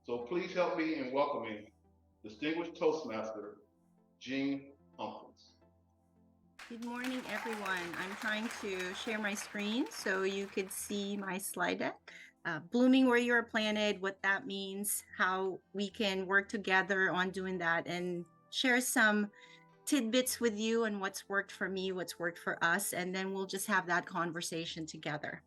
So please help me in welcoming distinguished Toastmaster, Jing Humpheys. Good morning, everyone. I'm trying to share my screen so you could see my slide deck. Blooming where you're planted, what that means, how we can work together on doing that, and share some tidbits with you and what's worked for me, what's worked for us, and then we'll just have that conversation together.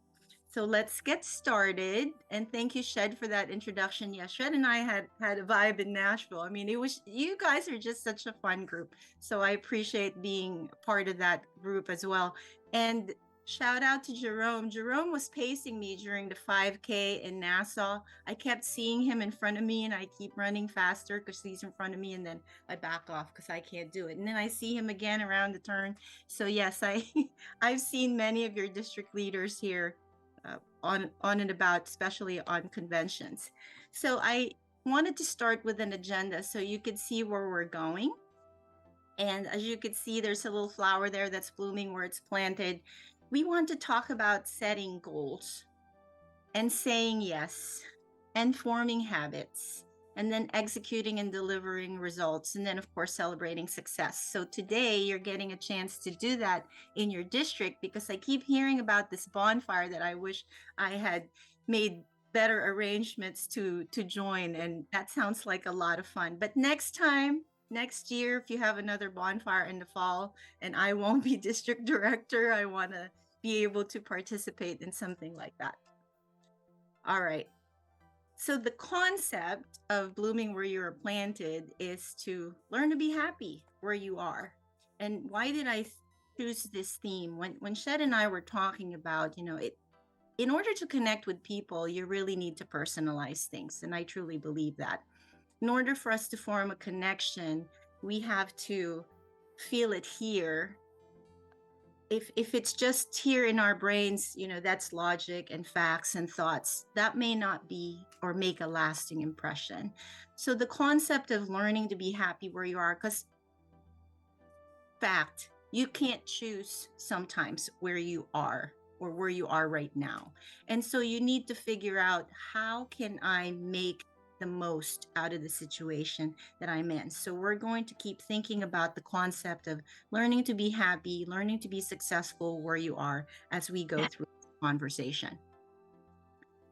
So let's get started. And thank you, Shed, for that introduction. Yeah, Shed and I had a vibe in Nashville. I mean, you guys are just such a fun group. So I appreciate being part of that group as well. And shout out to Jerome. Jerome was pacing me during the 5K in Nassau. I kept seeing him in front of me and I keep running faster because he's in front of me, and then I back off because I can't do it. And then I see him again around the turn. So yes, I've seen many of your district leaders here on and about, especially on conventions. So I wanted to start with an agenda so you could see where we're going. And as you could see, there's a little flower there that's blooming where it's planted. We want to talk about setting goals and saying yes and forming habits, and then executing and delivering results, and then of course celebrating success. So today you're getting a chance to do that in your district, because I keep hearing about this bonfire that I wish I had made better arrangements to join, and that sounds like a lot of fun. But next year, if you have another bonfire in the fall and I won't be district director, I want to be able to participate in something like that. All right. So the concept of blooming where you are planted is to learn to be happy where you are. And why did I choose this theme? When Shed and I were talking about, in order to connect with people, you really need to personalize things. And I truly believe that. In order for us to form a connection, we have to feel it here. If it's just here in our brains, that's logic and facts and thoughts, that may not be or make a lasting impression. So the concept of learning to be happy where you are, because fact, you can't choose sometimes where you are or where you are right now. And so you need to figure out, how can I make the most out of the situation that I'm in? So we're going to keep thinking about the concept of learning to be happy, learning to be successful where you are as we go through this conversation.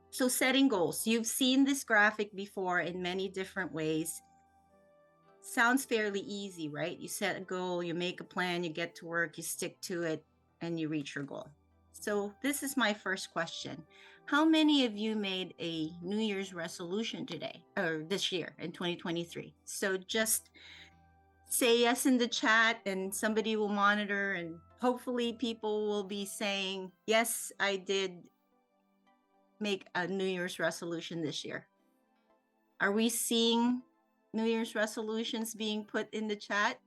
So setting goals. You've seen this graphic before in many different ways. Sounds fairly easy, right? You set a goal, you make a plan, you get to work, you stick to it, and you reach your goal. So this is my first question. How many of you made a New Year's resolution today or this year in 2023? So just say yes in the chat and somebody will monitor, and hopefully people will be saying, yes, I did make a New Year's resolution this year. Are we seeing New Year's resolutions being put in the chat?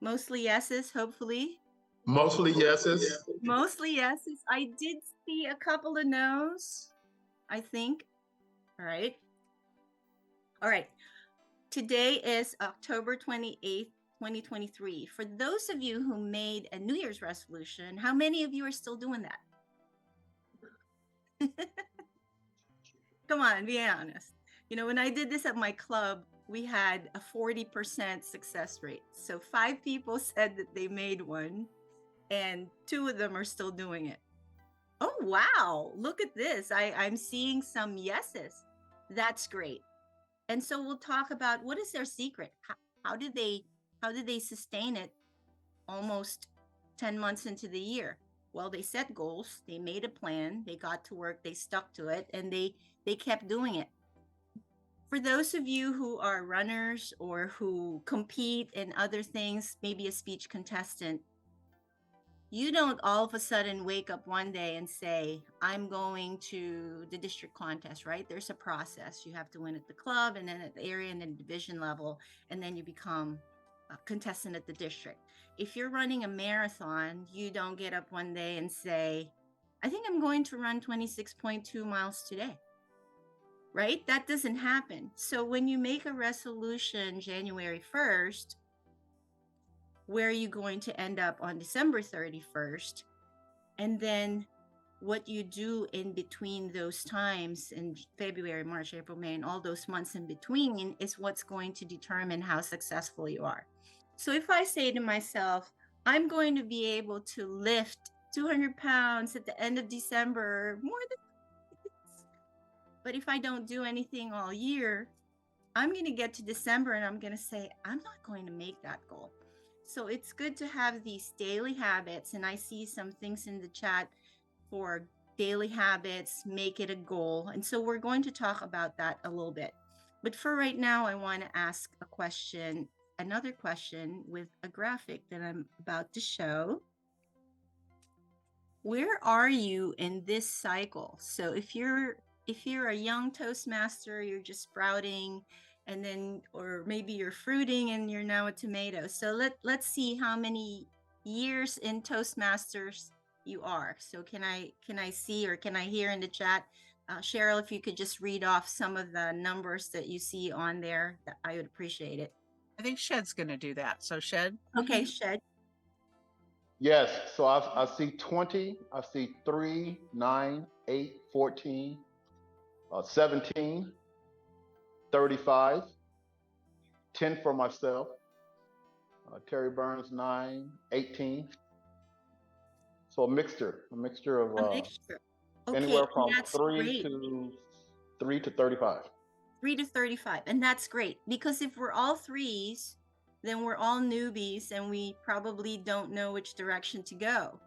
Mostly yeses, hopefully. Mostly yeses. Mostly yeses. I did see a couple of no's, I think. All right. All right. Today is October 28th, 2023. For those of you who made a New Year's resolution, how many of you are still doing that? Come on, be honest. When I did this at my club, we had a 40% success rate. So 5 people said that they made one, and 2 of them are still doing it. Oh, wow. Look at this. I'm seeing some yeses. That's great. And so we'll talk about, what is their secret? How did they sustain it almost 10 months into the year? Well, they set goals, they made a plan, they got to work, they stuck to it, and they kept doing it. For those of you who are runners or who compete in other things, maybe a speech contestant, you don't all of a sudden wake up one day and say, I'm going to the district contest, right? There's a process. You have to win at the club, and then at the area, and then division level, and then you become a contestant at the district. If you're running a marathon, you don't get up one day and say, I think I'm going to run 26.2 miles today, right? That doesn't happen. So when you make a resolution January 1st, where are you going to end up on December 31st? And then what you do in between those times in February, March, April, May, and all those months in between is what's going to determine how successful you are. So if I say to myself, I'm going to be able to lift 200 pounds at the end of December, more than this. But if I don't do anything all year, I'm going to get to December and I'm going to say, I'm not going to make that goal. So it's good to have these daily habits. And I see some things in the chat for daily habits, make it a goal. And so we're going to talk about that a little bit. But for right now, I want to ask a question, another question with a graphic that I'm about to show. Where are you in this cycle? So if you're a young Toastmaster, you're just sprouting, and then, or maybe you're fruiting and you're now a tomato. So let's see how many years in Toastmasters you are. So can I see, or can I hear in the chat, Cheryl, if you could just read off some of the numbers that you see on there, I would appreciate it. I think Shed's going to do that. So Shed. Okay, Shed. Yes, so I see 20, I see 3, 9, 8, 14, 17, 35, 10 for myself, Terry Burns 9, 18. So a mixture of mixture. Okay, anywhere from that's 3 to 35. 3 to 35, and that's great, because if we're all threes, then we're all newbies and we probably don't know which direction to go.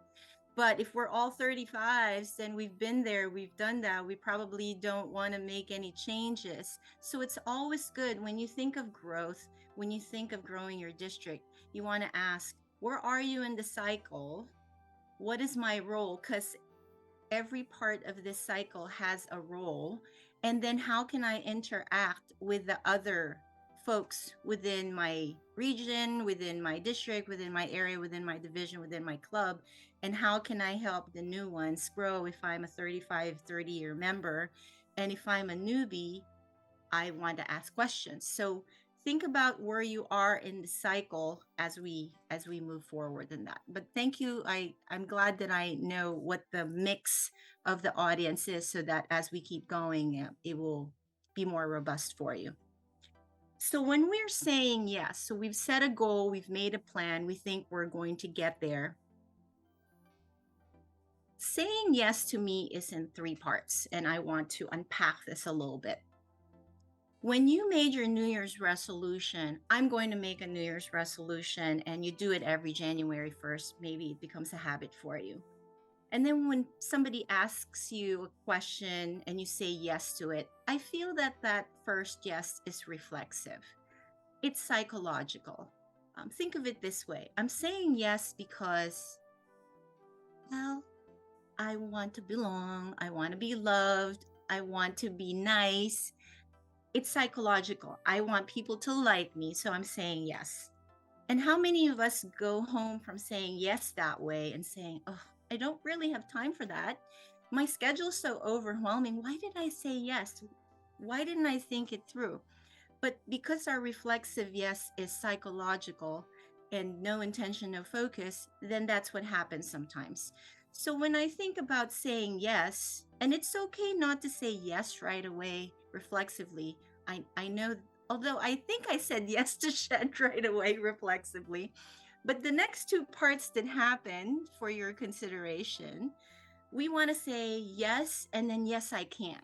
But if we're all 35s, then we've been there, we've done that, we probably don't want to make any changes. So it's always good when you think of growth, when you think of growing your district, you want to ask, where are you in the cycle? What is my role? Because every part of this cycle has a role. And then how can I interact with the other folks within my region, within my district, within my area, within my division, within my club? And how can I help the new ones grow if I'm a 30-year member? And if I'm a newbie, I want to ask questions. So think about where you are in the cycle as we move forward in that. But thank you. I'm glad that I know what the mix of the audience is, so that as we keep going, it will be more robust for you. So when we're saying yes, so we've set a goal, we've made a plan, we think we're going to get there. Saying yes to me is in 3 parts, and I want to unpack this a little bit. When you made your New Year's resolution, I'm going to make a New Year's resolution, and you do it every January 1st, maybe it becomes a habit for you. And then when somebody asks you a question and you say yes to it, I feel that that first yes is reflexive. It's psychological. Think of it this way. I'm saying yes because, well, I want to belong. I want to be loved. I want to be nice. It's psychological. I want people to like me, so I'm saying yes. And how many of us go home from saying yes that way and saying, oh, I don't really have time for that. My schedule's so overwhelming. Why did I say yes? Why didn't I think it through? But because our reflexive yes is psychological and no intention, no focus, then that's what happens sometimes. So when I think about saying yes, and it's okay not to say yes right away reflexively, I know, although I think I said yes to Shed right away reflexively, but the next 2 parts that happen for your consideration, we want to say yes, and then yes, I can.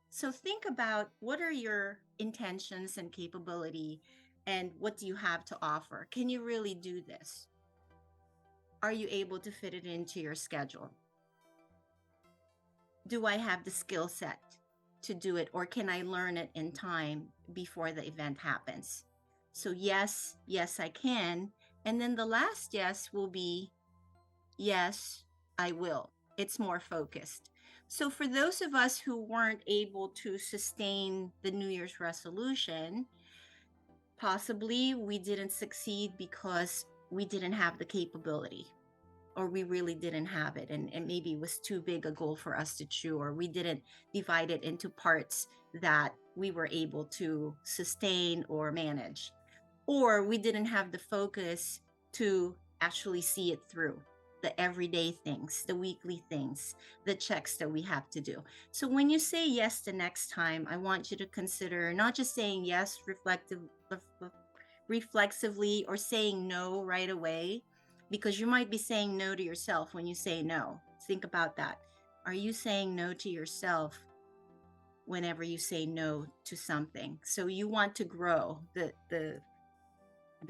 So think about what are your intentions and capability, and what do you have to offer? Can you really do this? Are you able to fit it into your schedule? Do I have the skill set to do it, or can I learn it in time before the event happens? So yes, yes, I can. And then the last yes will be, yes, I will. It's more focused. So for those of us who weren't able to sustain the New Year's resolution, possibly we didn't succeed because we didn't have the capability, or we really didn't have it, and maybe it was too big a goal for us to chew, or we didn't divide it into parts that we were able to sustain or manage, or we didn't have the focus to actually see it through. the everyday things, the weekly things, the checks that we have to do. So when you say yes the next time, I want you to consider not just saying yes reflexively or saying no right away, because you might be saying no to yourself when you say no. Think about that. Are you saying no to yourself whenever you say no to something? So you want to grow. The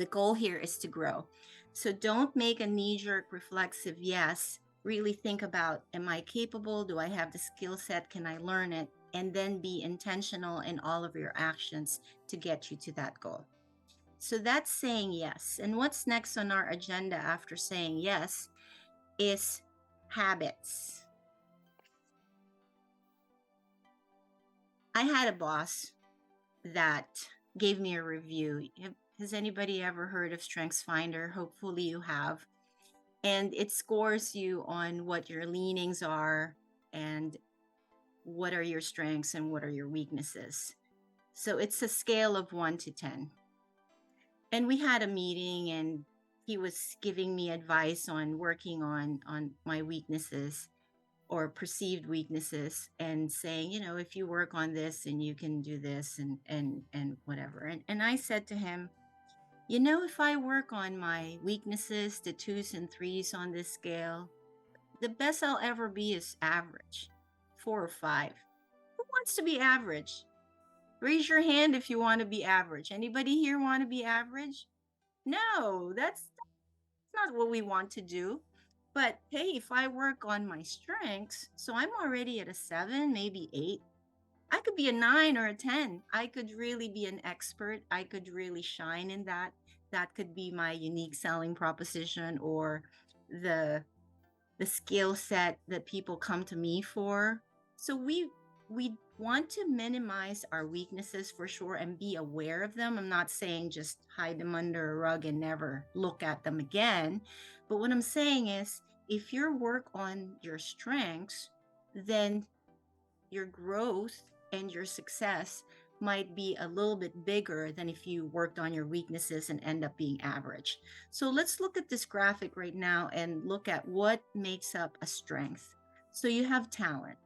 goal here is to grow. So don't make a knee-jerk reflexive yes. Really think about, am I capable? Do I have the skill set? Can I learn it? And then be intentional in all of your actions to get you to that goal. So that's saying yes. And what's next on our agenda after saying yes is habits. I had a boss that gave me a review. Has anybody ever heard of StrengthsFinder? Hopefully you have. And it scores you on what your leanings are and what are your strengths and what are your weaknesses. So it's a scale of 1 to 10. And we had a meeting and he was giving me advice on working on my weaknesses or perceived weaknesses and saying, you know, if you work on this and you can do this and whatever. And I said to him, you know, if I work on my weaknesses, the 2s and 3s on this scale, the best I'll ever be is average, 4 or 5. Who wants to be average? Raise your hand if you want to be average. Anybody here want to be average? No, that's not what we want to do. But hey, if I work on my strengths, so I'm already at a 7, maybe 8. I could be a 9 or a 10. I could really be an expert. I could really shine in that. That could be my unique selling proposition or the skill set that people come to me for. So we want to minimize our weaknesses for sure and be aware of them. I'm not saying just hide them under a rug and never look at them again. But what I'm saying is if you work on your strengths, then your growth and your success might be a little bit bigger than if you worked on your weaknesses and end up being average. So let's look at this graphic right now and look at what makes up a strength. So you have talent.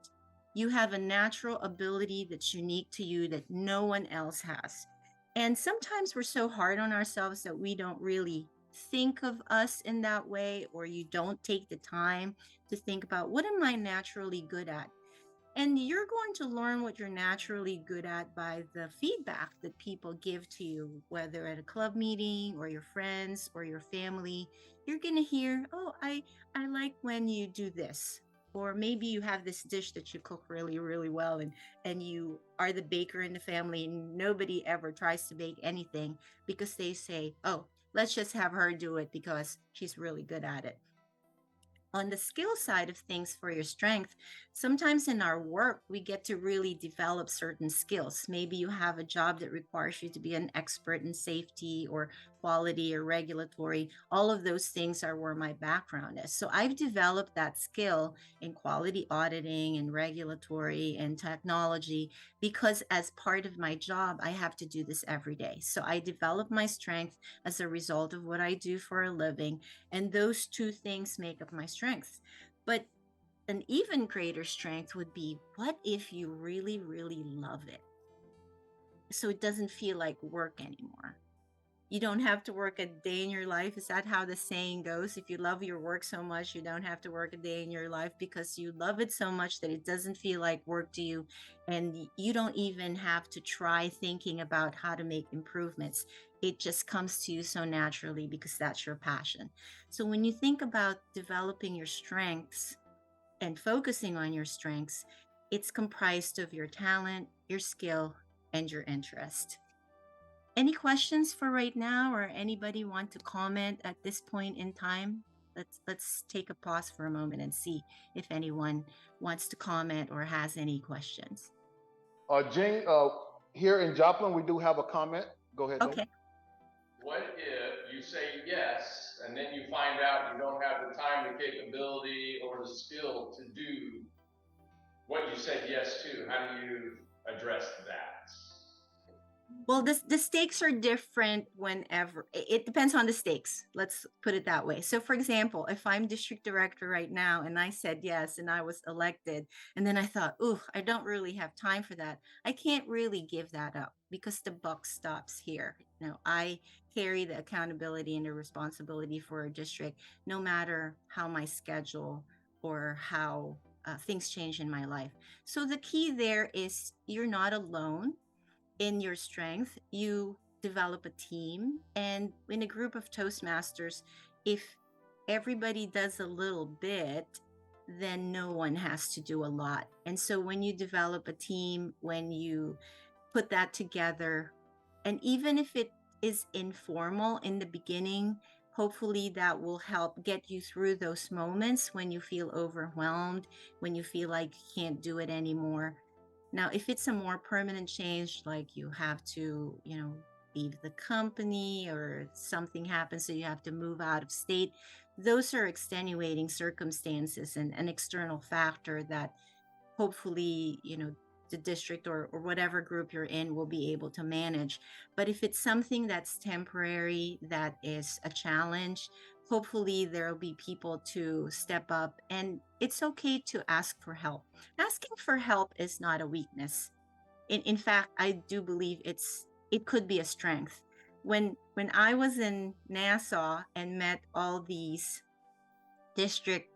You have a natural ability that's unique to you that no one else has. And sometimes we're so hard on ourselves that we don't really think of us in that way, or you don't take the time to think about what am I naturally good at? And you're going to learn what you're naturally good at by the feedback that people give to you, whether at a club meeting or your friends or your family. You're going to hear, oh, I like when you do this. Or maybe you have this dish that you cook really, really well and you are the baker in the family and nobody ever tries to bake anything because they say, oh, let's just have her do it because she's really good at it. On the skill side of things for your strength, sometimes in our work, we get to really develop certain skills. Maybe you have a job that requires you to be an expert in safety or quality or regulatory. All of those things are where my background is. So I've developed that skill in quality auditing and regulatory and technology because as part of my job, I have to do this every day. So I develop my strength as a result of what I do for a living. And those two things make up my strengths. But an even greater strength would be, what if you really, really love it? So it doesn't feel like work anymore. You don't have to work a day in your life. Is that how the saying goes? If you love your work so much, you don't have to work a day in your life because you love it so much that it doesn't feel like work to you. And you don't even have to try thinking about how to make improvements. It just comes to you so naturally because that's your passion. So when you think about developing your strengths and focusing on your strengths, it's comprised of your talent, your skill, and your interest. Any questions for right now, or anybody want to comment at this point in time? Let's take a pause for a moment and see if anyone wants to comment or has any questions. Jing, here in Joplin, we do have a comment. Go ahead. Okay. Jing. What if you say yes, and then you find out you don't have the time, the capability, or the skill to do what you said yes to? How do you address that? Well, the stakes are different whenever. It depends on the stakes. Let's put it that way. So, for example, if I'm district director right now and I said yes and I was elected, and then I thought, ooh, I don't really have time for that. I can't really give that up because the buck stops here. I carry the accountability and the responsibility for a district, no matter how my schedule or how things change in my life. So the key there is you're not alone in your strength. You develop a team, and in a group of Toastmasters, if everybody does a little bit, then no one has to do a lot. And so when you develop a team, when you put that together, and even if it is informal in the beginning, hopefully that will help get you through those moments when you feel overwhelmed, when you feel like you can't do it anymore. Now, if it's a more permanent change, like you have to, leave the company or something happens, so you have to move out of state, those are extenuating circumstances and an external factor that hopefully, the district or whatever group you're in will be able to manage. But if it's something that's temporary, that is a challenge, hopefully there'll be people to step up, and it's okay to ask for help. Asking for help is not a weakness. In fact, I do believe it could be a strength. When I was in Nassau and met all these district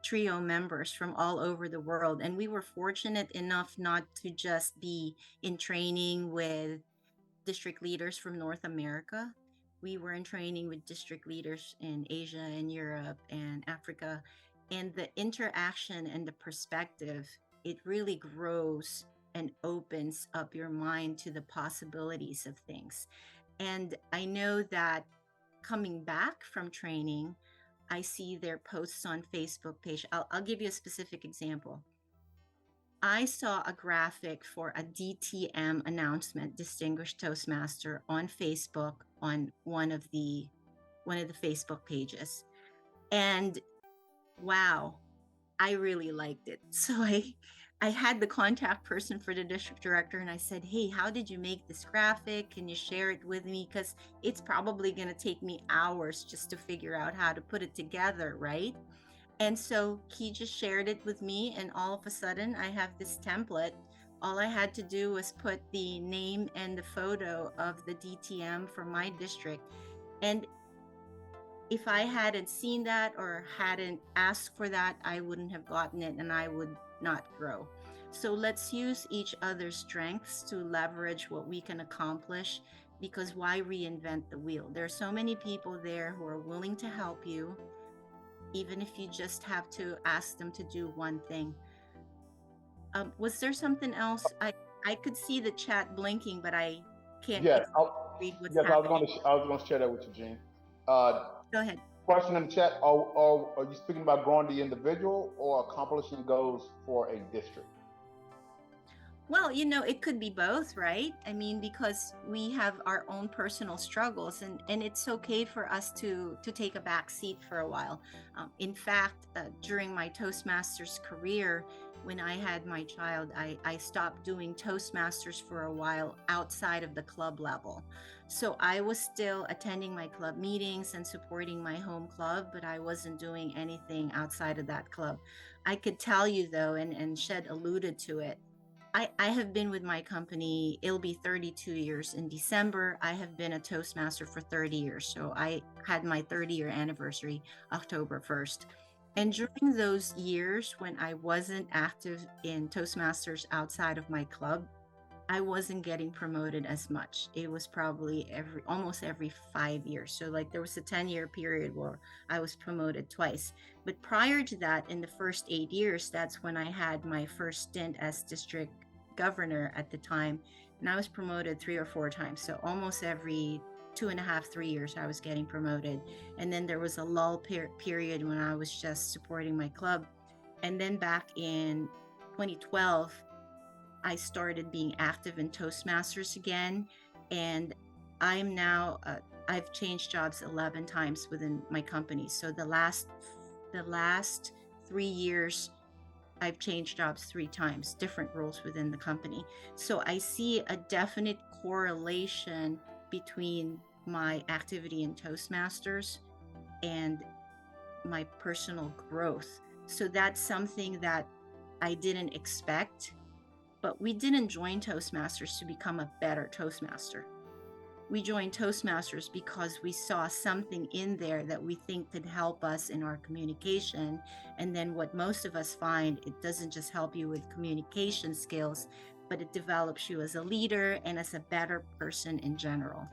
trio members from all over the world, and we were fortunate enough not to just be in training with district leaders from North America. We were in training with district leaders in Asia and Europe and Africa. And the interaction and the perspective, it really grows and opens up your mind to the possibilities of things. And I know that coming back from training, I see their posts on Facebook page. I'll give you a specific example. I saw a graphic for a DTM announcement, Distinguished Toastmaster, on Facebook on one of the Facebook pages. And wow, I really liked it. So I had the contact person for the district director and I said, hey, how did you make this graphic? Can you share it with me? Because it's probably going to take me hours just to figure out how to put it together, right? And so he just shared it with me, and all of a sudden I have this template. All I had to do was put the name and the photo of the DTM for my district. And if I hadn't seen that or hadn't asked for that, I wouldn't have gotten it and I would not grow. So let's use each other's strengths to leverage what we can accomplish, because why reinvent the wheel? There are so many people there who are willing to help you, even if you just have to ask them to do one thing. Was there something else? I could see the chat blinking, but I can't Yes, read what's yes, happening. I was going to share that with you, Jean. Go ahead. Question in the chat: are you speaking about growing the individual or accomplishing goals for a district? Well, it could be both, right? I mean, because we have our own personal struggles, and it's okay for us to take a back seat for a while. In fact, during my Toastmasters career, when I had my child, I stopped doing Toastmasters for a while outside of the club level. So I was still attending my club meetings and supporting my home club, but I wasn't doing anything outside of that club. I could tell you though, and Shed alluded to it, I have been with my company, it'll be 32 years in December. I have been a Toastmaster for 30 years. So I had my 30-year anniversary October 1st. And during those years when I wasn't active in Toastmasters outside of my club, I wasn't getting promoted as much. It was probably almost every 5 years. So like there was a 10-year period where I was promoted twice. But prior to that, in the first 8 years, that's when I had my first stint as district governor at the time. And I was promoted 3 or 4 times. So almost every 2.5, 3 years, I was getting promoted. And then there was a lull period when I was just supporting my club. And then back in 2012, I started being active in Toastmasters again, and I'm now I've changed jobs 11 times within my company. So the last 3 years, I've changed jobs 3 times, different roles within the company. So I see a definite correlation between my activity in Toastmasters and my personal growth. So that's something that I didn't expect, but we didn't join Toastmasters to become a better Toastmaster. We joined Toastmasters because we saw something in there that we think could help us in our communication. And then what most of us find, it doesn't just help you with communication skills, but it develops you as a leader and as a better person in general.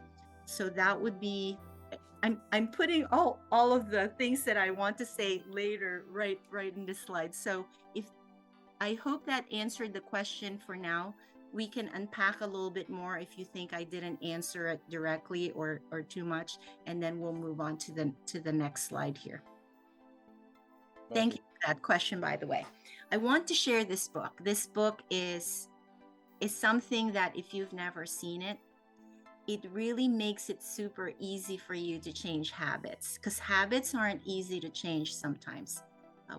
So that would be, I'm putting all of the things that I want to say later right in this slide. So I hope that answered the question for now. We can unpack a little bit more if you think I didn't answer it directly or too much, and then we'll move on to the next slide here. Thank you for that question, by the way. I want to share this book. This book is something that if you've never seen it, it really makes it super easy for you to change habits, because habits aren't easy to change sometimes.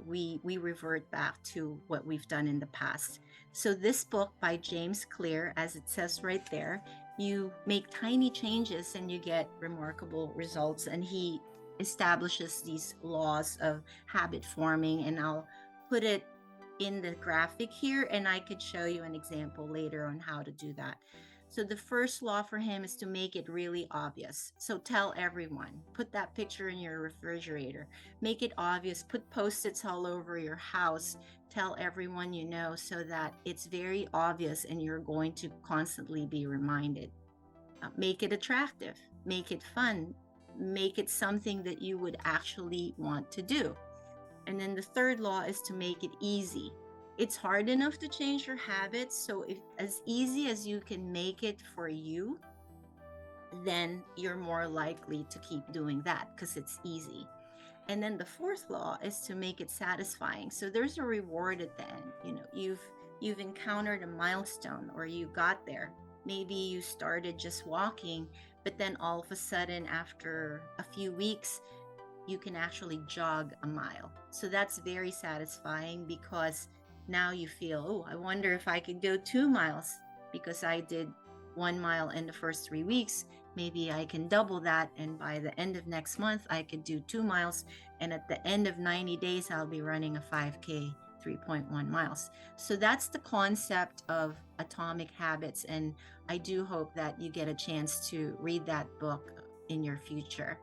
We revert back to what we've done in the past. So this book by James Clear, as it says right there, you make tiny changes and you get remarkable results. And he establishes these laws of habit forming, and I'll put it in the graphic here, and I could show you an example later on how to do that. So the first law for him is to make it really obvious. So tell everyone, put that picture in your refrigerator, make it obvious, put Post-its all over your house, tell everyone you know so that it's very obvious and you're going to constantly be reminded. Make it attractive, make it fun, make it something that you would actually want to do. And then the third law is to make it easy. It's hard enough to change your habits, so if as easy as you can make it for you, then you're more likely to keep doing that because it's easy. And then the fourth law is to make it satisfying. So there's a reward at the end. You know, you've encountered a milestone, or you got there. Maybe you started just walking, but then all of a sudden after a few weeks, you can actually jog a mile. So that's very satisfying, because now you feel, oh, I wonder if I could go 2 miles because I did 1 mile in the first 3 weeks. Maybe I can double that, and by the end of next month, I could do 2 miles. And at the end of 90 days, I'll be running a 5K, 3.1 miles. So that's the concept of Atomic Habits. And I do hope that you get a chance to read that book in your future.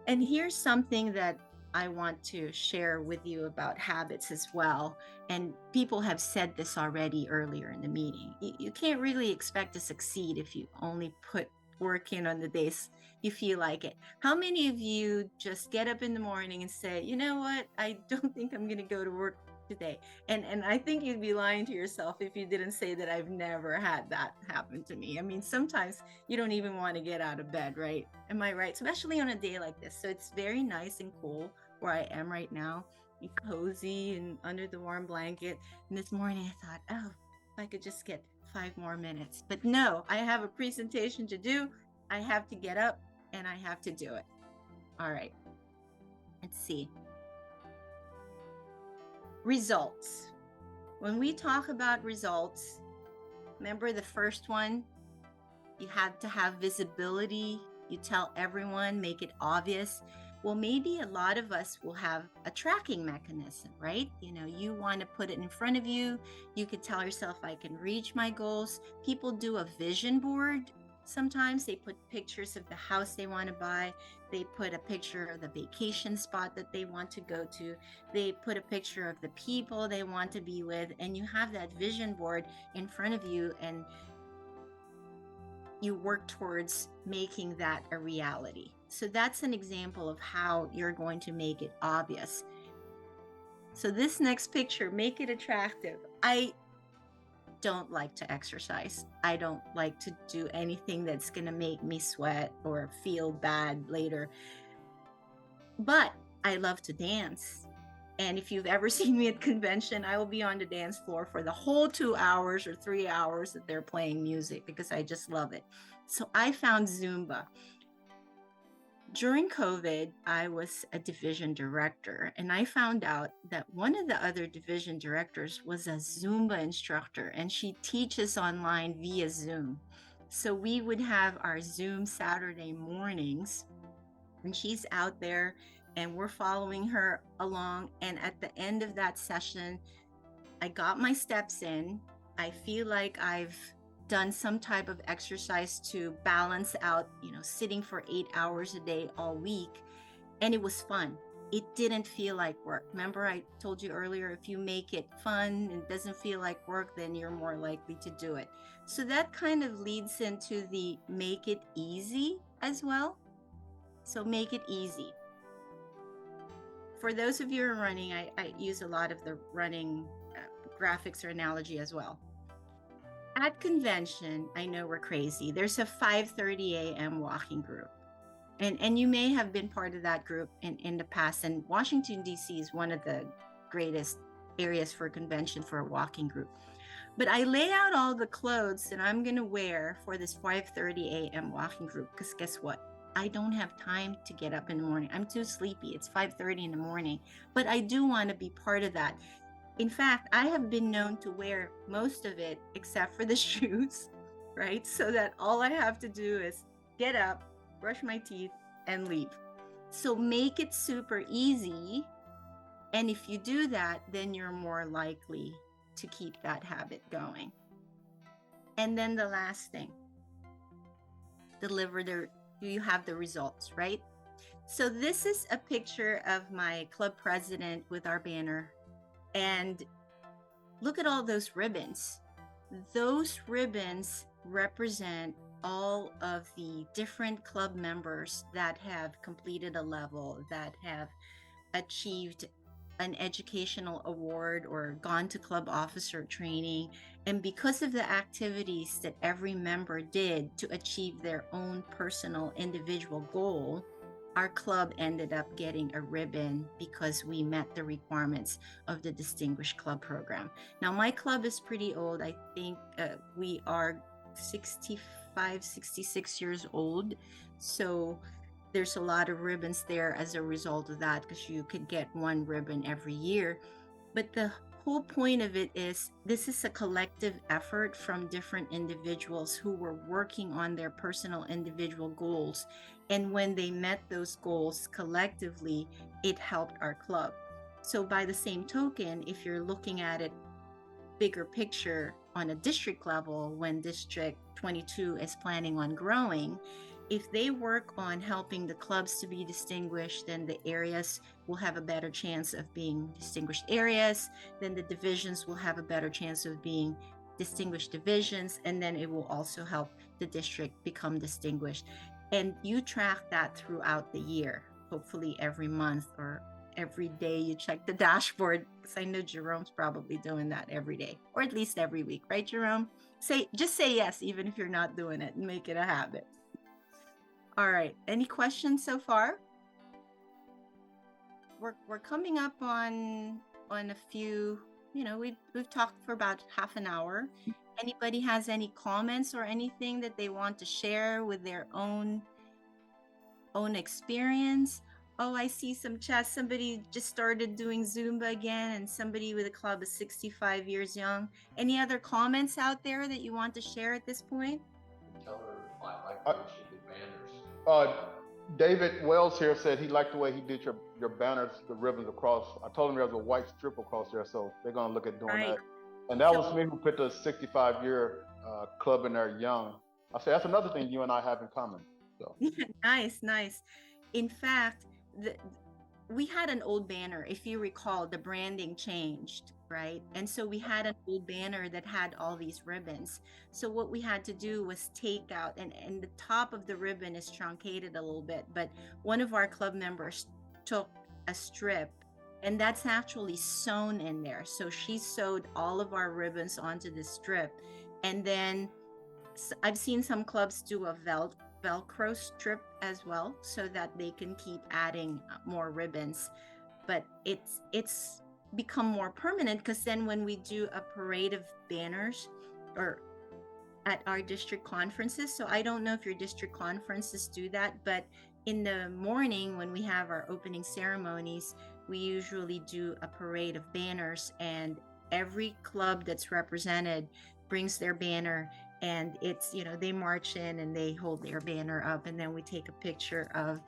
And here's something that I want to share with you about habits as well. And people have said this already earlier in the meeting. You can't really expect to succeed if you only put work in on the days you feel like it. How many of you just get up in the morning and say, you know what, I don't think I'm going to go to work today? And I think you'd be lying to yourself if you didn't say that I've never had that happen to me. I mean, sometimes you don't even want to get out of bed, right? Am I right? Especially on a day like this. So it's very nice and cool where I am right now, cozy and under the warm blanket. And this morning I thought, oh, if I could just get 5 more minutes. But no, I have a presentation to do. I have to get up and I have to do it. All right, let's see. Results. When we talk about results, remember the first one, you have to have visibility. You tell everyone, make it obvious. Well, maybe a lot of us will have a tracking mechanism, right? You know, you want to put it in front of you. You could tell yourself, I can reach my goals. People do a vision board. Sometimes they put pictures of the house they want to buy. They put a picture of the vacation spot that they want to go to. They put a picture of the people they want to be with. And you have that vision board in front of you, and you work towards making that a reality. So that's an example of how you're going to make it obvious. So this next picture, make it attractive. I don't like to exercise. I don't like to do anything that's going to make me sweat or feel bad later. But I love to dance. And if you've ever seen me at convention, I will be on the dance floor for the whole 2 hours or 3 hours that they're playing music, because I just love it. So I found Zumba. During COVID, I was a division director, and I found out that one of the other division directors was a Zumba instructor, and she teaches online via Zoom. So we would have our Zoom Saturday mornings, and she's out there, and we're following her along. And at the end of that session, I got my steps in. I feel like I've done some type of exercise to balance out, sitting for 8 hours a day all week. And it was fun. It didn't feel like work. Remember, I told you earlier, if you make it fun and doesn't feel like work, then you're more likely to do it. So that kind of leads into the make it easy as well. So make it easy. For those of you who are running, I use a lot of the running graphics or analogy as well. At convention, I know we're crazy. There's a 5:30 a.m. walking group. And you may have been part of that group in the past. And Washington, D.C. is one of the greatest areas for convention for a walking group. But I lay out all the clothes that I'm going to wear for this 5:30 a.m. walking group. Because guess what? I don't have time to get up in the morning. I'm too sleepy. It's 5:30 in the morning. But I do want to be part of that. In fact, I have been known to wear most of it except for the shoes, right? So that all I have to do is get up, brush my teeth, and leave. So make it super easy. And if you do that, then you're more likely to keep that habit going. And then the last thing, you have the results, right? So this is a picture of my club president with our banner. And look at all those ribbons. Those ribbons represent all of the different club members that have completed a level, that have achieved an educational award or gone to club officer training. And because of the activities that every member did to achieve their own personal individual goal, our club ended up getting a ribbon because we met the requirements of the Distinguished Club Program. Now, my club is pretty old. I think we are 65, 66 years old. So there's a lot of ribbons there as a result of that, because you could get one ribbon every year. But the whole point of it is this is a collective effort from different individuals who were working on their personal individual goals. And when they met those goals collectively, it helped our club. So by the same token, if you're looking at it bigger picture on a district level, when District 22 is planning on growing, if they work on helping the clubs to be distinguished, then the areas will have a better chance of being distinguished areas. Then the divisions will have a better chance of being distinguished divisions. And then it will also help the district become distinguished. And you track that throughout the year, hopefully every month or every day you check the dashboard, because I know Jerome's probably doing that every day, or at least every week, right, Jerome? Just say yes, even if you're not doing it, and make it a habit. All right, any questions so far? We're coming up on a few, we've talked for about half an hour. Anybody has any comments or anything that they want to share with their own experience? Oh, I see some chat. Somebody just started doing Zumba again, and somebody with a club is 65 years young. Any other comments out there that you want to share at this point? Tell her like we should do banners. David Wells here said he liked the way he did your banners, the ribbons across. I told him there was a white strip across there, so they're gonna look at doing that. And that was me who put the 65-year club in there young. I said that's another thing you and I have in common. So nice. In fact, we had an old banner. If you recall, the branding changed, right? And so we had an old banner that had all these ribbons. So what we had to do was take out, and the top of the ribbon is truncated a little bit, but one of our club members took a strip, and that's actually sewn in there. So she sewed all of our ribbons onto the strip. And then I've seen some clubs do a Velcro strip as well, so that they can keep adding more ribbons. But it's become more permanent, because then when we do a parade of banners or at our district conferences, so I don't know if your district conferences do that, but in the morning, when we have our opening ceremonies, we usually do a parade of banners, and every club that's represented brings their banner, and it's, they march in and they hold their banner up, and then we take a picture of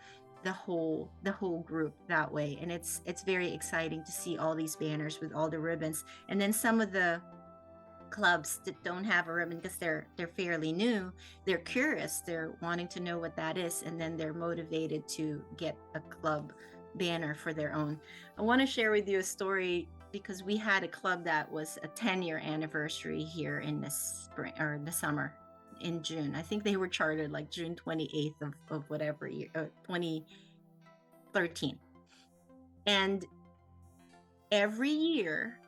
the whole group that way. And it's very exciting to see all these banners with all the ribbons. And then some of the clubs that don't have a ribbon, because they're fairly new, they're curious, they're wanting to know what that is, and then they're motivated to get a club banner for their own. I want to share with you a story, because we had a club that was a 10-year anniversary here in the spring or the summer, in June. I think they were chartered like June 28th of whatever year, 2013. And every year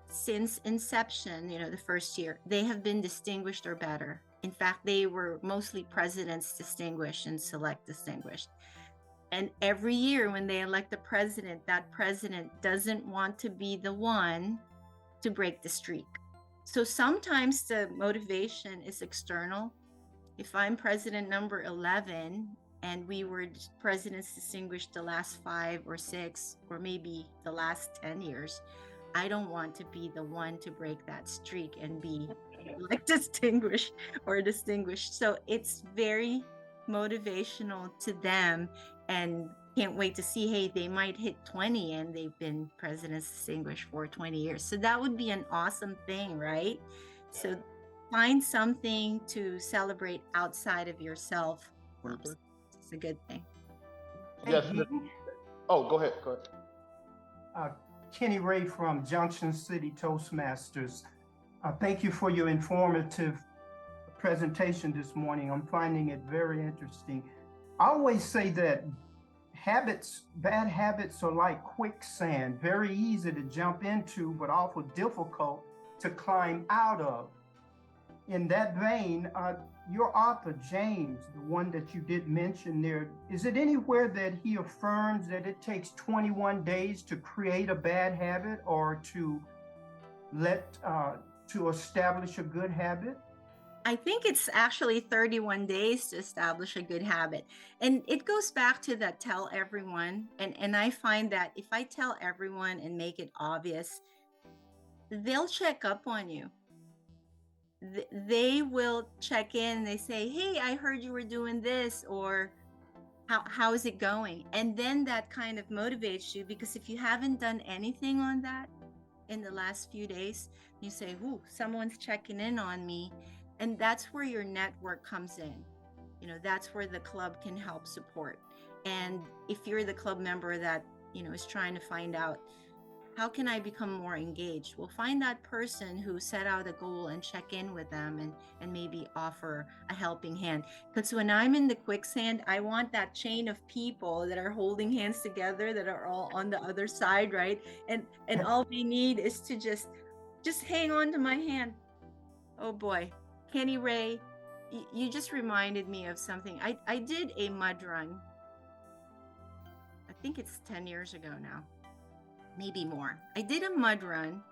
since inception, the first year, they have been distinguished or better. In fact, they were mostly presidents distinguished and select distinguished. And every year when they elect a president, that president doesn't want to be the one to break the streak. So sometimes the motivation is external. If I'm president number 11 and we were presidents distinguished the last 5 or 6 or maybe the last 10 years, I don't want to be the one to break that streak and be like distinguished. So it's very motivational to them, and can't wait to see, hey, they might hit 20 and they've been presidents distinguished for 20 years. So that would be an awesome thing, right? So find something to celebrate outside of yourself. It's a good thing. Yes. Oh, go ahead. Kenny Ray from Junction City Toastmasters. Thank you for your informative presentation this morning. I'm finding it very interesting. I always say that bad habits are like quicksand, very easy to jump into, but awful difficult to climb out of. In that vein, your author, James, the one that you did mention there, is it anywhere that he affirms that it takes 21 days to create a bad habit or to establish a good habit? I think it's actually 31 days to establish a good habit. And it goes back to that tell everyone. And I find that if I tell everyone and make it obvious, they'll check up on you. They will check in. They say, hey, I heard you were doing this, or how is it going? And then that kind of motivates you, because if you haven't done anything on that in the last few days, you say, ooh, someone's checking in on me. And that's where your network comes in. That's where the club can help support. And if you're the club member that, is trying to find out, how can I become more engaged? Well, find that person who set out a goal and check in with them and maybe offer a helping hand. Because when I'm in the quicksand, I want that chain of people that are holding hands together, that are all on the other side, right? And all we need is to just hang on to my hand. Oh boy, Kenny Ray, you just reminded me of something. I did a mud run. I think it's 10 years ago now. Maybe more. I did a mud run,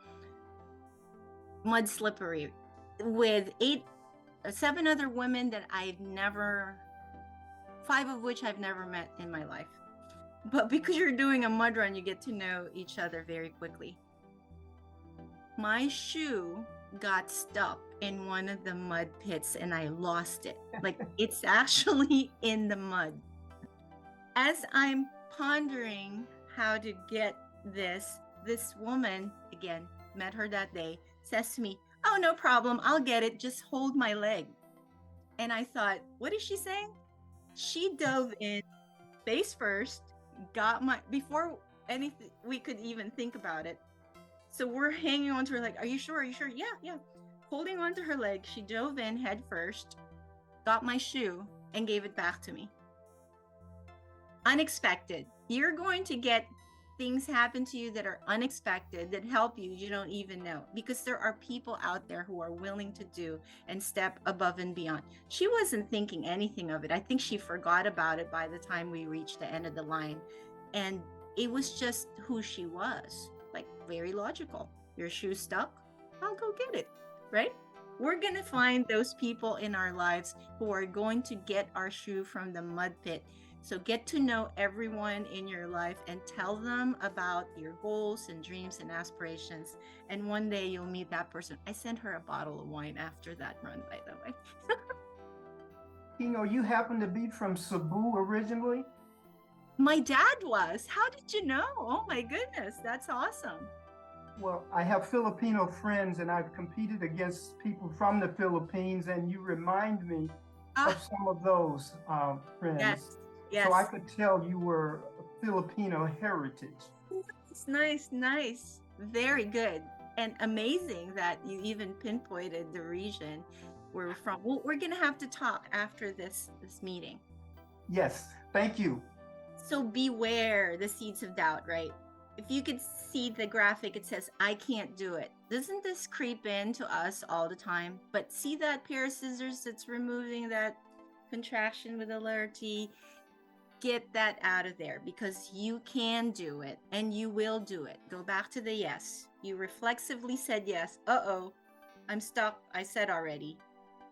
mud slippery, with 7 other women that 5 of which I've never met in my life. But because you're doing a mud run, you get to know each other very quickly. My shoe got stuck in one of the mud pits and I lost it. Like, it's actually in the mud. As I'm pondering how to get this woman, again, met her that day, says to me, oh, no problem, I'll get it, just hold my leg. And I thought, what is she saying? She dove in face first, before anything we could even think about it. So we're hanging on to her leg. Are you sure? Yeah. Holding on to her leg, she dove in head first, got my shoe, and gave it back to me. Unexpected. You're going to get things happen to you that are unexpected, that help you don't even know, because there are people out there who are willing to do and step above and beyond. She wasn't thinking anything of it. I think she forgot about it by the time we reached the end of the line. And it was just who she was, like, very logical. Your shoe's stuck, I'll go get it, right? We're going to find those people in our lives who are going to get our shoe from the mud pit So get to know everyone in your life and tell them about your goals and dreams and aspirations. And one day you'll meet that person. I sent her a bottle of wine after that run, by the way. You happen to be from Cebu originally? My dad was. How did you know? Oh my goodness, that's awesome. Well, I have Filipino friends and I've competed against people from the Philippines, and you remind me of some of those friends. Yes, yes. So I could tell you were Filipino heritage. It's nice. Very good. And amazing that you even pinpointed the region where we're from. Well, we're going to have to talk after this meeting. Yes, thank you. So beware the seeds of doubt, right? If you could see the graphic, it says, I can't do it. Doesn't this creep into us all the time? But see that pair of scissors that's removing that contraction with the letter T? Get that out of there, because you can do it and you will do it. Go back to the yes. You reflexively said yes. Uh-oh, I'm stuck. I said already.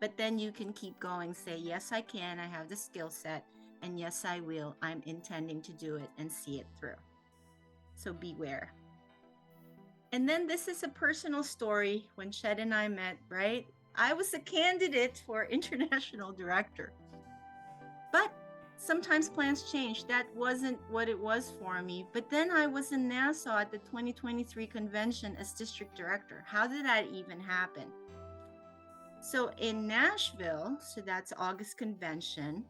But then you can keep going. Say, yes, I can. I have the skill set. And yes, I will. I'm intending to do it and see it through. So beware. And then this is a personal story. When Shed and I met, right? I was a candidate for international director. But sometimes plans change. That wasn't what it was for me. But then I was in Nassau at the 2023 convention as district director. How did that even happen? So in Nashville, so that's August convention,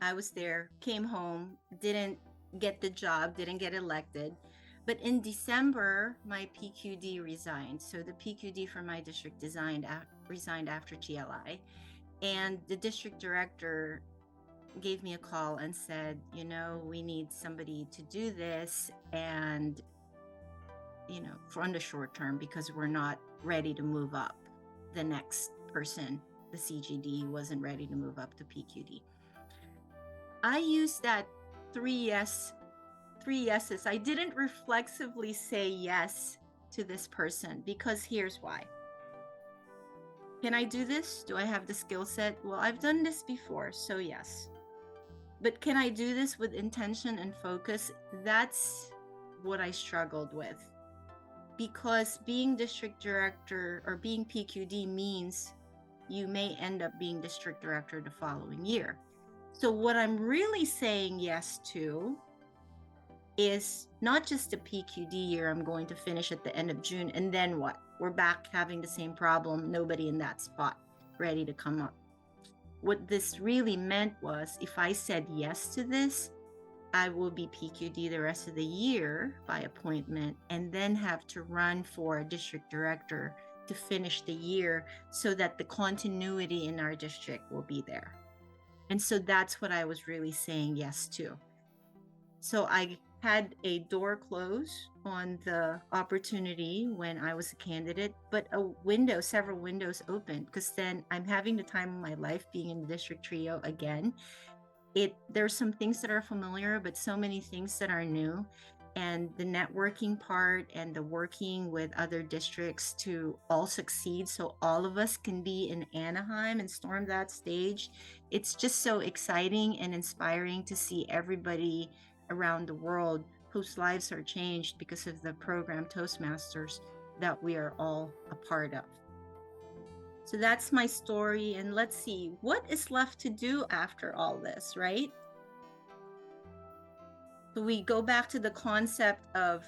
I was there, came home, didn't get the job, didn't get elected. But in December, my PQD resigned. So the PQD for my district resigned after GLI. And the district director gave me a call and said, we need somebody to do this. And, for on the short term, because we're not ready to move up. The next person, the CGD, wasn't ready to move up to PQD. I used that three yeses. I didn't reflexively say yes to this person, because here's why. Can I do this? Do I have the skill set? Well, I've done this before, so yes. But can I do this with intention and focus? That's what I struggled with. Because being district director or being PQD means you may end up being district director the following year. So what I'm really saying yes to is not just a PQD year I'm going to finish at the end of June, and then what? We're back having the same problem, nobody in that spot ready to come up. What this really meant was, if I said yes to this, I will be PQD the rest of the year by appointment, and then have to run for district director to finish the year so that the continuity in our district will be there. And so that's what I was really saying yes to. So I had a door close on the opportunity when I was a candidate, but several windows opened, because then I'm having the time of my life being in the district trio again. There's some things that are familiar, but so many things that are new. And the networking part and the working with other districts to all succeed, so all of us can be in Anaheim and storm that stage. It's just so exciting and inspiring to see everybody around the world whose lives are changed because of the program Toastmasters that we are all a part of. So that's my story, and let's see what is left to do after all this, right? So we go back to the concept of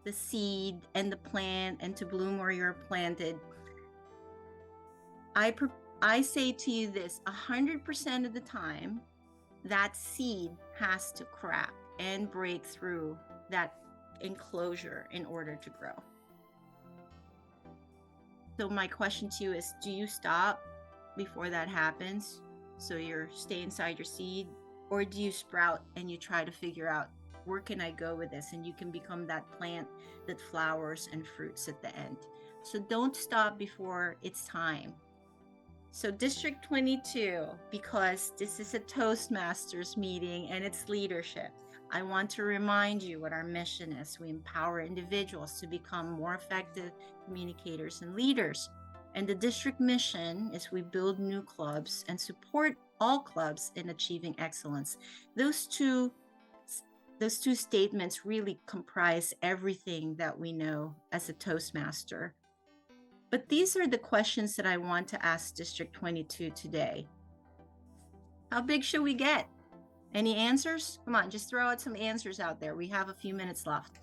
the seed and the plant, and to bloom where you're planted. I say to you this, 100% of the time, that seed has to crack and break through that enclosure in order to grow. So my question to you is, do you stop before that happens? So you're stay inside your seed, or do you sprout and you try to figure out, where can I go with this? And you can become that plant that flowers and fruits at the end. So don't stop before it's time. So District 22, because this is a Toastmasters meeting and it's leadership, I want to remind you what our mission is. We empower individuals to become more effective communicators and leaders. And the district mission is we build new clubs and support all clubs in achieving excellence. Those two statements really comprise everything that we know as a Toastmaster. But these are the questions that I want to ask District 22 today. How big should we get? Any answers? Come on, just throw out some answers out there. We have a few minutes left.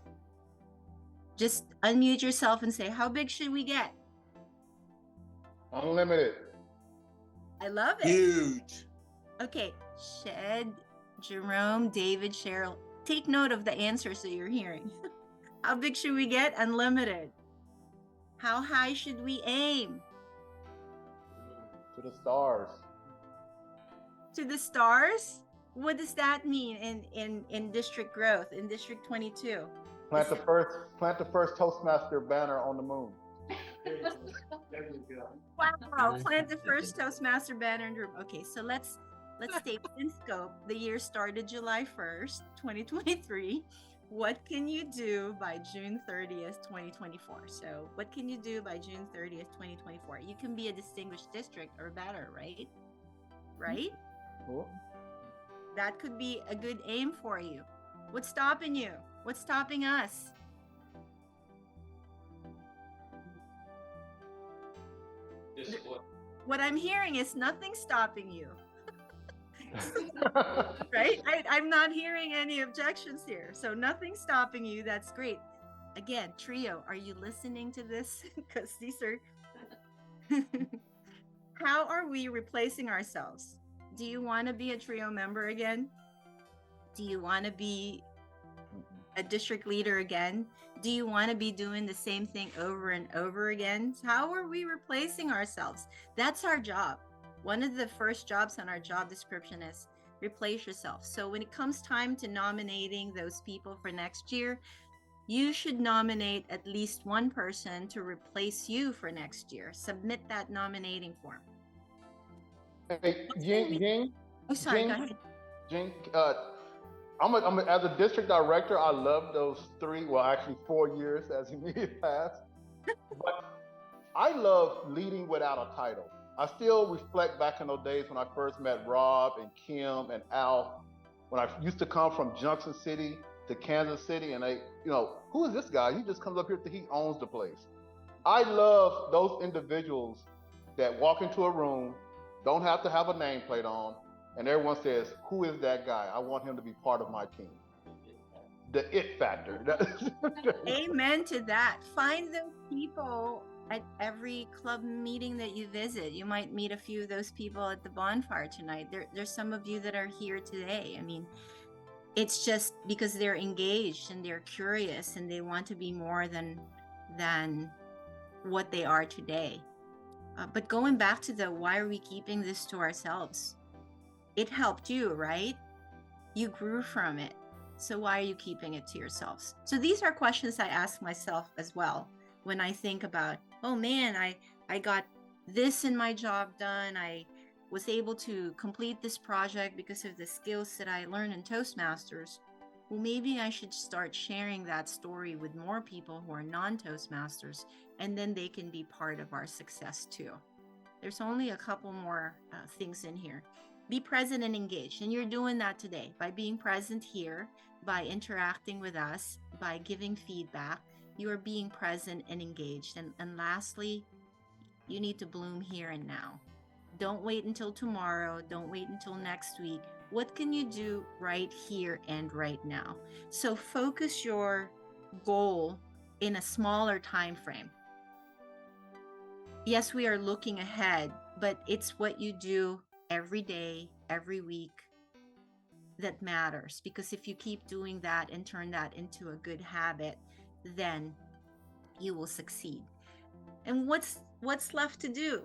Just unmute yourself and say, how big should we get? Unlimited. I love it. Huge. Okay, Shed, Jerome, David, Cheryl, take note of the answers that you're hearing. How big should we get? Unlimited. How high should we aim? To the stars. To the stars? What does that mean in district growth, in District 22? Plant the first Toastmaster banner on the moon. Wow, plant the first Toastmaster banner in the room. Okay, so let's stay in scope. The year started July 1st, 2023. What can you do by June 30th, 2024? So what can you do by June 30th, 2024? You can be a distinguished district or better, right? Right? Cool. That could be a good aim for you. What's stopping you? What's stopping us? Discipline. What I'm hearing is nothing stopping you. Right? I'm not hearing any objections here. So nothing stopping you. That's great. Again, trio, are you listening to this? Because these are... How are we replacing ourselves? Do you want to be a trio member again? Do you want to be a district leader again? Do you want to be doing the same thing over and over again? How are we replacing ourselves? That's our job. One of the first jobs on our job description is replace yourself. So when it comes time to nominating those people for next year, you should nominate at least one person to replace you for next year. Submit that nominating form. Hey, Jing. Oh, sorry, Jing, go ahead. Jing, as a district director, I love those 4 years as immediate past. But I love leading without a title. I still reflect back in those days when I first met Rob and Kim and Al, when I used to come from Junction City to Kansas City, and they, who is this guy? He just comes up here, he owns the place. I love those individuals that walk into a room, don't have to have a nameplate on, and everyone says, who is that guy? I want him to be part of my team. The it factor. Amen to that. Find those people at every club meeting that you visit. You might meet a few of those people at the bonfire tonight. There's some of you that are here today. I mean, it's just because they're engaged and they're curious and they want to be more than what they are today. But going back to the why are we keeping this to ourselves? It helped you, right? You grew from it. So why are you keeping it to yourselves? So these are questions I ask myself as well when I think about, oh man, I got this in my job done. I was able to complete this project because of the skills that I learned in Toastmasters. Well, maybe I should start sharing that story with more people who are non-Toastmasters, and then they can be part of our success too. There's only a couple more things in here. Be present and engaged. And you're doing that today by being present here, by interacting with us, by giving feedback. You are being present and engaged. And lastly, you need to bloom here and now. Don't wait until tomorrow. Don't wait until next week. What can you do right here and right now? So focus your goal in a smaller time frame. Yes, we are looking ahead, but it's what you do every day, every week that matters. Because if you keep doing that and turn that into a good habit, then you will succeed. And what's left to do?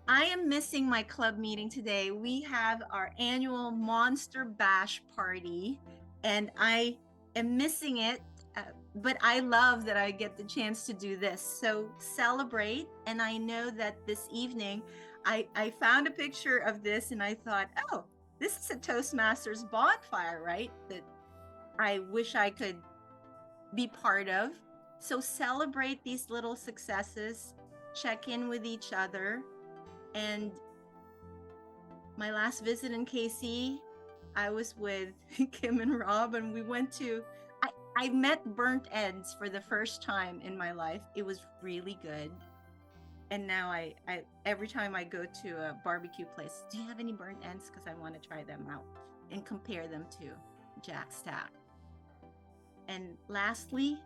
I am missing my club meeting today. We have our annual Monster Bash party, and I am missing it, but I love that I get the chance to do this. So celebrate, and I know that this evening, I found a picture of this, and I thought, oh, this is a Toastmasters bonfire, right? That I wish I could be part of. So celebrate these little successes. check in with each other. And my last visit in KC, I was with Kim and Rob, and we went to, I met burnt ends for the first time in my life. It was really good. And now I every time I go to a barbecue place, do you have any burnt ends? Because I want to try them out and compare them to Jack Stack. And lastly,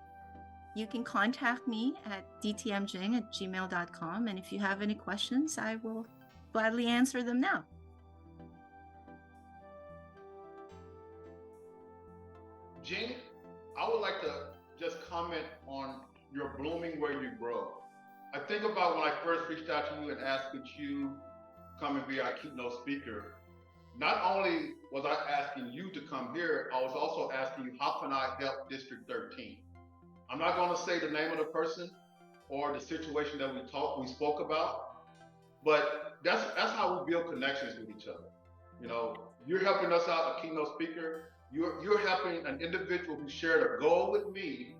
you can contact me at dtmjing@gmail.com. And if you have any questions, I will gladly answer them now. Jing, I would like to just comment on your blooming where you grow. I think about when I first reached out to you and asked could you come and be our keynote speaker. Not only was I asking you to come here, I was also asking you, how can I help District 13? I'm not going to say the name of the person or the situation that we spoke about, but that's how we build connections with each other. You know, you're helping us out, a keynote speaker. You're helping an individual who shared a goal with me,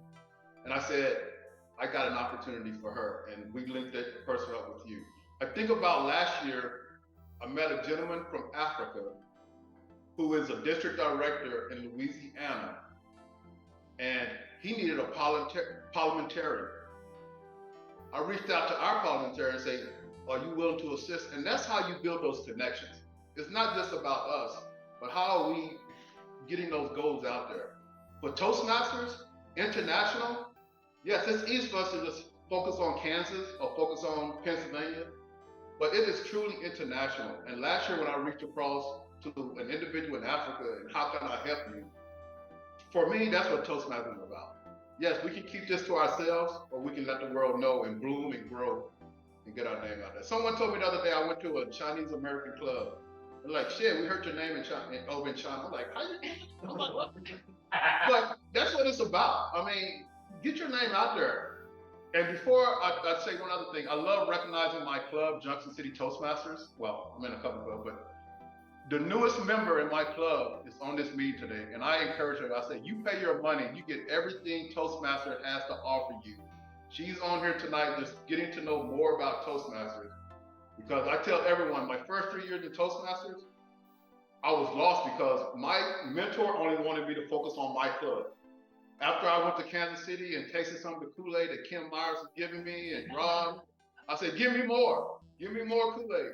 and I said, I got an opportunity for her, and we linked that person up with you. I think about last year, I met a gentleman from Africa who is a district director in Louisiana, and he needed a parliamentarian. I reached out to our parliamentarian and said, are you willing to assist? And that's how you build those connections. It's not just about us, but how are we getting those goals out there? For Toastmasters, international, yes, it's easy for us to just focus on Kansas or focus on Pennsylvania, but it is truly international. And last year when I reached across to an individual in Africa and how can I help you? For me, that's what Toastmasters is about. Yes, we can keep this to ourselves, or we can let the world know and bloom and grow and get our name out there. Someone told me the other day, I went to a Chinese American club. They're like, shit, we heard your name in China, over in China. I'm like, how you? I'm like, what? But that's what it's about. I mean, get your name out there. And before I say one other thing, I love recognizing my club, Junction City Toastmasters. Well, I'm in a couple clubs, but the newest member in my club is on this meeting today. And I encourage her, I say, you pay your money, you get everything Toastmaster has to offer you. She's on here tonight just getting to know more about Toastmasters. Because I tell everyone, my first 3 years in Toastmasters, I was lost because my mentor only wanted me to focus on my club. After I went to Kansas City and tasted some of the Kool-Aid that Kim Myers was giving me and Rob, I said, give me more Kool-Aid.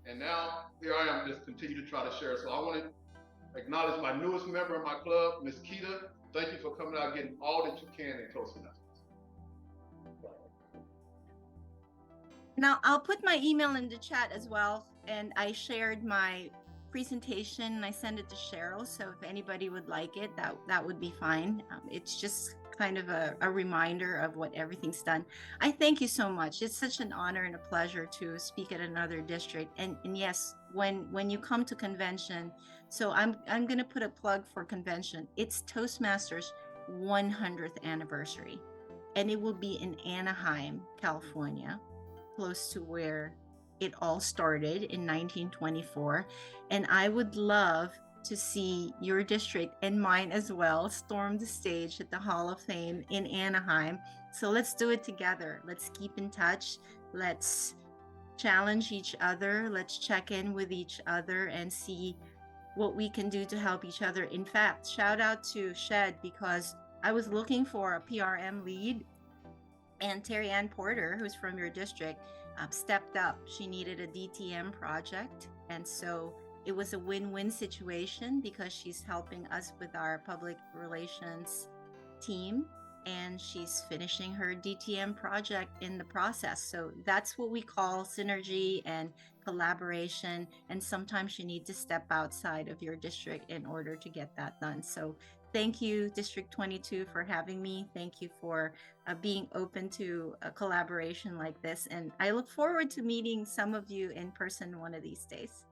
And now here I am, just continue to try to share. So I want to acknowledge my newest member in my club, Miss Keita. Thank you for coming out, getting all that you can in Toastmasters. Now I'll put my email in the chat as well. And I shared my presentation and I sent it to Cheryl. So if anybody would like it, that would be fine. It's just kind of a reminder of what everything's done. I thank you so much. It's such an honor and a pleasure to speak at another district. And yes, when you come to convention, so I'm going to put a plug for convention. It's Toastmasters 100th anniversary, and it will be in Anaheim, California, close to where it all started in 1924. And I would love to see your district and mine as well storm the stage at the Hall of Fame in Anaheim. So let's do it together. Let's keep in touch. Let's challenge each other. Let's check in with each other and see what we can do to help each other. In fact, shout out to Shed, because I was looking for a PRM lead, and Terry Ann Porter, who's from your district, stepped up. She needed a DTM project. And so it was a win-win situation because she's helping us with our public relations team, and she's finishing her DTM project in the process. So that's what we call synergy and collaboration. And sometimes you need to step outside of your district in order to get that done. So thank you, District 22, for having me. Thank you for being open to a collaboration like this. And I look forward to meeting some of you in person one of these days.